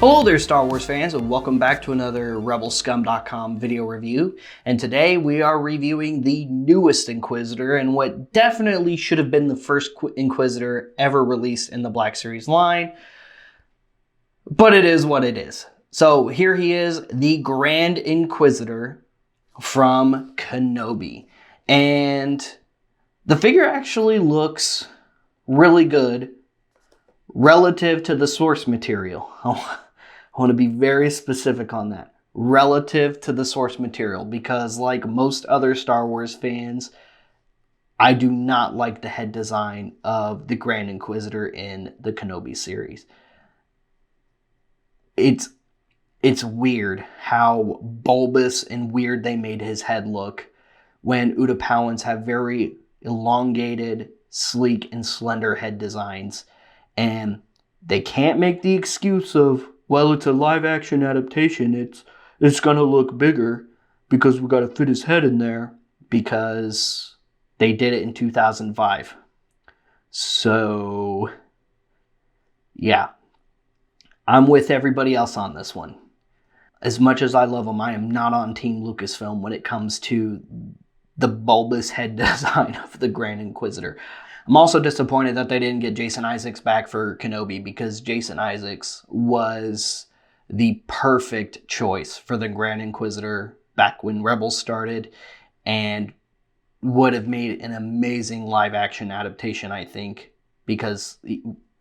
Hello there, Star Wars fans, and welcome back to another Rebelscum.com video review. And today we are reviewing the newest Inquisitor and what definitely should have been the first Inquisitor ever released in the Black Series line. But it is what it is. So here he is, the Grand Inquisitor from Kenobi. And the figure actually looks really good relative to the source material. I want to be very specific on that. Relative to the source material, because like most other Star Wars fans, I do not like the head design of the Grand Inquisitor in the Kenobi series. It's weird how bulbous and weird they made his head look when Utapauans have very elongated, sleek, and slender head designs. And they can't make the excuse of, well, it's a live-action adaptation, it's gonna look bigger because we gotta fit his head in there, because they did it in 2005. So, yeah. I'm with everybody else on this one. As much as I love him, I am not on Team Lucasfilm when it comes to the bulbous head design of the Grand Inquisitor. I'm also disappointed that they didn't get Jason Isaacs back for Kenobi, because Jason Isaacs was the perfect choice for the Grand Inquisitor back when Rebels started, and would have made an amazing live-action adaptation, I think, because,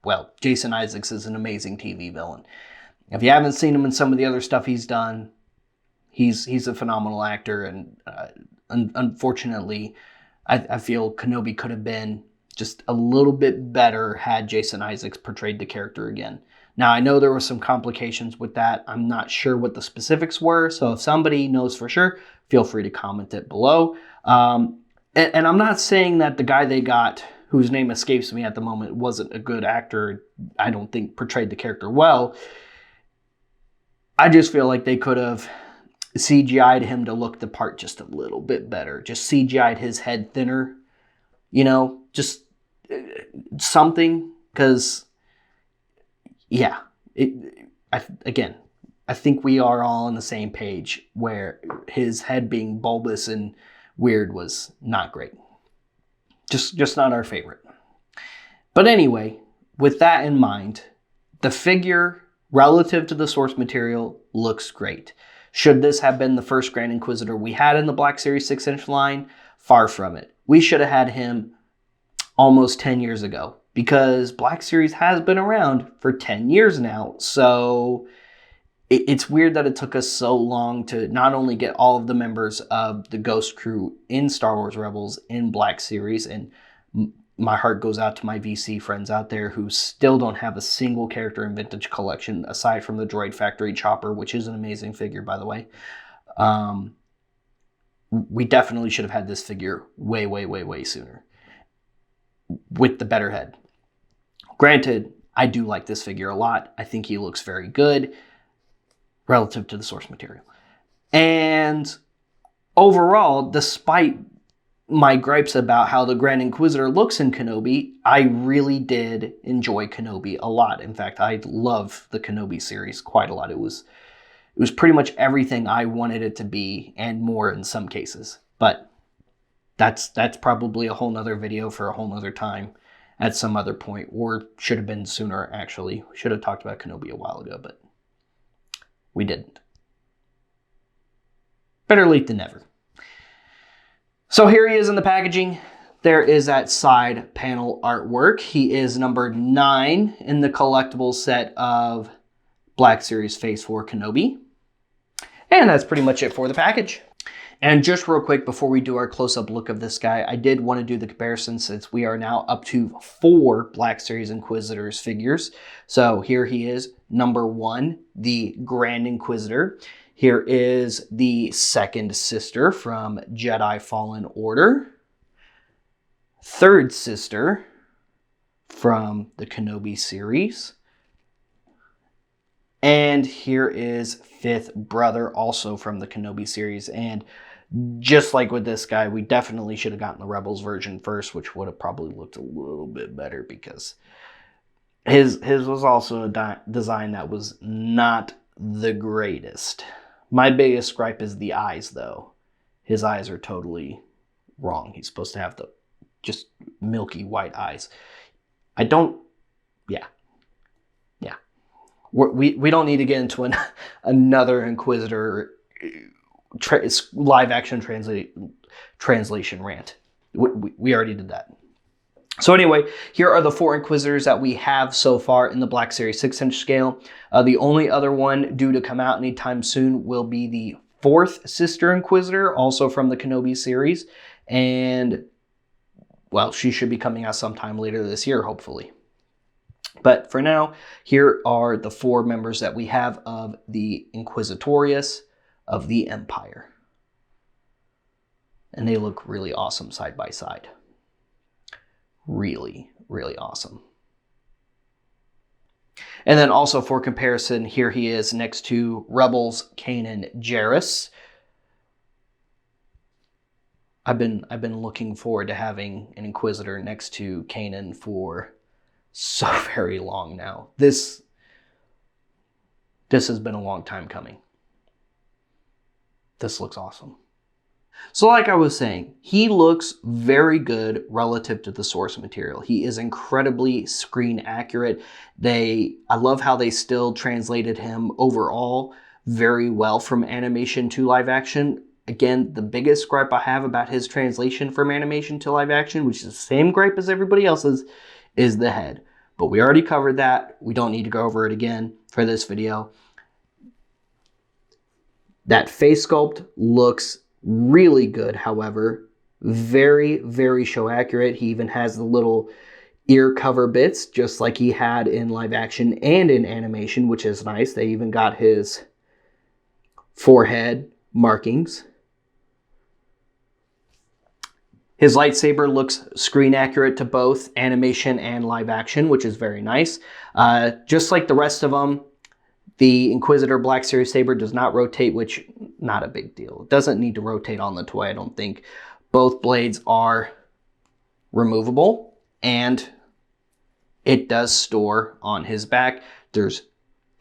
well, Jason Isaacs is an amazing TV villain. If you haven't seen him in some of the other stuff he's done, he's a phenomenal actor, and unfortunately, I feel Kenobi could have been just a little bit better had Jason Isaacs portrayed the character again. Now, I know there were some complications with that. I'm not sure what the specifics were, so if somebody knows for sure, feel free to comment it below. And I'm not saying that the guy they got, whose name escapes me at the moment, wasn't a good actor. I don't think portrayed the character well. I just feel like they could have CGI'd him to look the part just a little bit better. Just CGI'd his head thinner. You know, just something, because, yeah, again, I think we are all on the same page where his head being bulbous and weird was not great. Just not our favorite. But anyway, with that in mind, the figure, relative to the source material, looks great. Should this have been the first Grand Inquisitor we had in the Black Series 6-inch line? Far from it. We should have had him almost 10 years ago, because Black Series has been around for 10 years now. So it's weird that it took us so long to not only get all of the members of the Ghost crew in Star Wars Rebels in Black Series, and my heart goes out to my VC friends out there who still don't have a single character in Vintage Collection aside from the Droid Factory Chopper, which is an amazing figure, by the way. We definitely should have had this figure way sooner, with the better head. Granted, I do like this figure a lot. I think he looks very good relative to the source material. And overall, despite my gripes about how the Grand Inquisitor looks in Kenobi, I really did enjoy Kenobi a lot. In fact, I love the Kenobi series quite a lot. It was pretty much everything I wanted it to be, and more in some cases. But that's probably a whole nother video for a whole nother time at some other point, or should have been sooner, actually. We should have talked about Kenobi a while ago, but we didn't. Better late than never. So here he is in the packaging. There is that side panel artwork. He is number 9 in the collectible set of Black Series Phase 4 Kenobi. And that's pretty much it for the package. And just real quick, before we do our close-up look of this guy, I did want to do the comparison, since we are now up to 4 Black Series Inquisitors figures. So here he is, number 1, the Grand Inquisitor. Here is the second sister from Jedi Fallen Order. Third sister from the Kenobi series. And here is fifth brother, also from the Kenobi series. And just like with this guy, we definitely should have gotten the Rebels version first, which would have probably looked a little bit better, because His was also a design that was not the greatest. My biggest gripe is the eyes, though. His eyes are totally wrong. He's supposed to have the just milky white eyes. I don't. Yeah, yeah. We don't need to get into another Inquisitor live action translation rant. We already did that. So anyway, here are the 4 Inquisitors that we have so far in the Black Series 6-inch scale. The only other one due to come out anytime soon will be the 4th Sister Inquisitor, also from the Kenobi series. And, well, she should be coming out sometime later this year, hopefully. But for now, here are the 4 members that we have of the Inquisitorius of the Empire. And they look really awesome side by side. Really, really awesome. And then also for comparison, here he is next to Rebels Kanan Jarrus. I've been looking forward to having an Inquisitor next to Kanan for so very long now. This has been a long time coming. This looks awesome. So like I was saying, he looks very good relative to the source material. He is incredibly screen accurate. I love how they still translated him overall very well from animation to live action. Again, the biggest gripe I have about his translation from animation to live action, which is the same gripe as everybody else's, is the head. But we already covered that. We don't need to go over it again for this video. That face sculpt looks really good, however. Very, very show accurate. He even has the little ear cover bits, just like he had in live action and in animation, which is nice. They even got his forehead markings. His lightsaber looks screen accurate to both animation and live action, which is very nice. Just like the rest of them, the Inquisitor Black Series Saber does not rotate, which, not a big deal. It doesn't need to rotate on the toy, I don't think. Both blades are removable, and it does store on his back. There's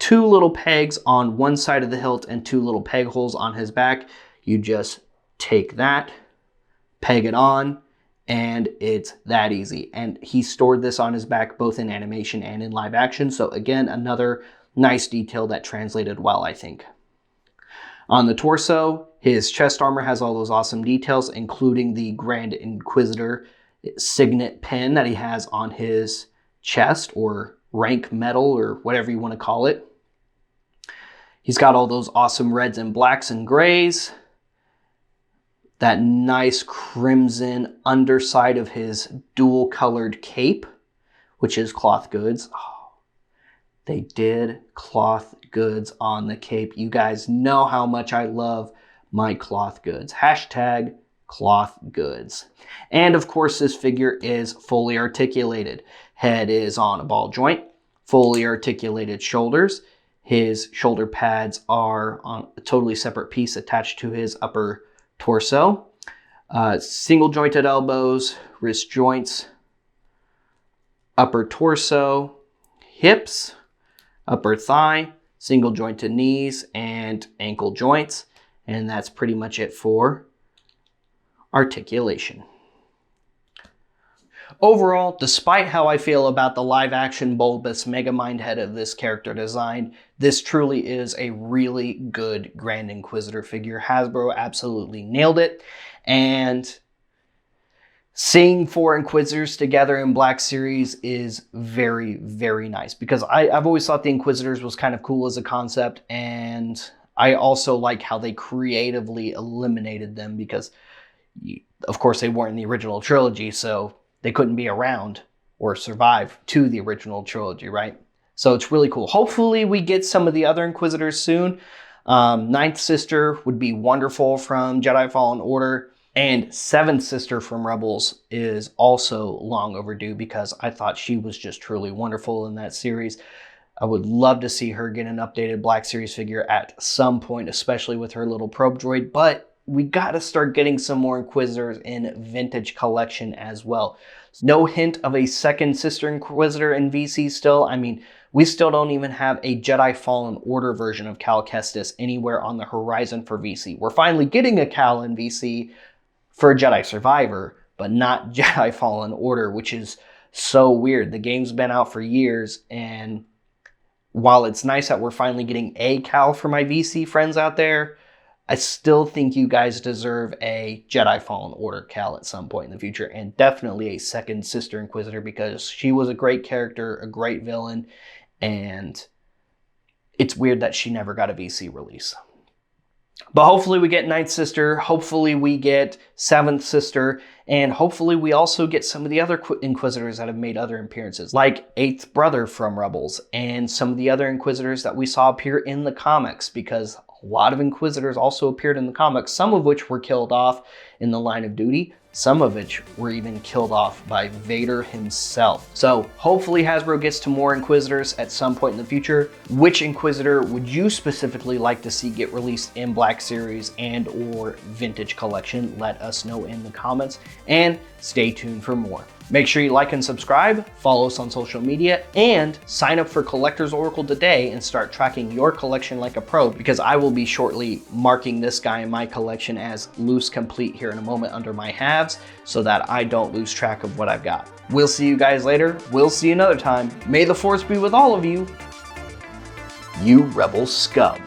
2 little pegs on one side of the hilt and 2 little peg holes on his back. You just take that, peg it on, and it's that easy. And he stored this on his back both in animation and in live action. So again, another nice detail that translated well, I think. On the torso, his chest armor has all those awesome details, including the Grand Inquisitor signet pin that he has on his chest, or rank medal, or whatever you want to call it. He's got all those awesome reds and blacks and grays. That nice crimson underside of his dual-colored cape, which is cloth goods. Oh, they did cloth goods on the cape. You guys know how much I love my cloth goods. Hashtag cloth goods. And of course, this figure is fully articulated. Head is on a ball joint, fully articulated shoulders. His shoulder pads are on a totally separate piece attached to his upper torso. Single jointed elbows, wrist joints, upper torso, hips, upper thigh, single jointed knees, and ankle joints. And that's pretty much it for articulation. Overall, despite how I feel about the live-action bulbous Megamind head of this character design, this truly is a really good Grand Inquisitor figure. Hasbro absolutely nailed it, and seeing 4 Inquisitors together in Black Series is very, very nice, because I've always thought the Inquisitors was kind of cool as a concept, and I also like how they creatively eliminated them, because, of course, they weren't in the original trilogy, so they couldn't be around or survive to the original trilogy, right? So it's really cool. Hopefully we get some of the other Inquisitors soon. Ninth Sister would be wonderful from Jedi Fallen Order. And Seventh Sister from Rebels is also long overdue, because I thought she was just truly wonderful in that series. I would love to see her get an updated Black Series figure at some point, especially with her little probe droid. But we gotta start getting some more Inquisitors in Vintage Collection as well. No hint of a second Sister Inquisitor in VC still. I mean, we still don't even have a Jedi Fallen Order version of Cal Kestis anywhere on the horizon for VC. We're finally getting a Cal in VC for Jedi Survivor, but not Jedi Fallen Order, which is so weird. The game's been out for years, and while it's nice that we're finally getting a Cal for my VC friends out there, I still think you guys deserve a Jedi Fallen Order Cal at some point in the future, and definitely a second Sister Inquisitor, because she was a great character, a great villain, and it's weird that she never got a VC release. But hopefully we get Ninth Sister, hopefully we get Seventh Sister, and hopefully we also get some of the other Inquisitors that have made other appearances, like Eighth Brother from Rebels, and some of the other Inquisitors that we saw appear in the comics, because a lot of Inquisitors also appeared in the comics, some of which were killed off in the line of duty, some of which were even killed off by Vader himself. So hopefully Hasbro gets to more Inquisitors at some point in the future. Which Inquisitor would you specifically like to see get released in Black Series and or Vintage Collection? Let us know in the comments, and stay tuned for more. Make sure you like and subscribe, follow us on social media, and sign up for Collector's Oracle today and start tracking your collection like a pro, because I will be shortly marking this guy in my collection as loose complete here in a moment under my halves, so that I don't lose track of what I've got. We'll see you guys later. We'll see you another time. May the Force be with all of you. You Rebel scum.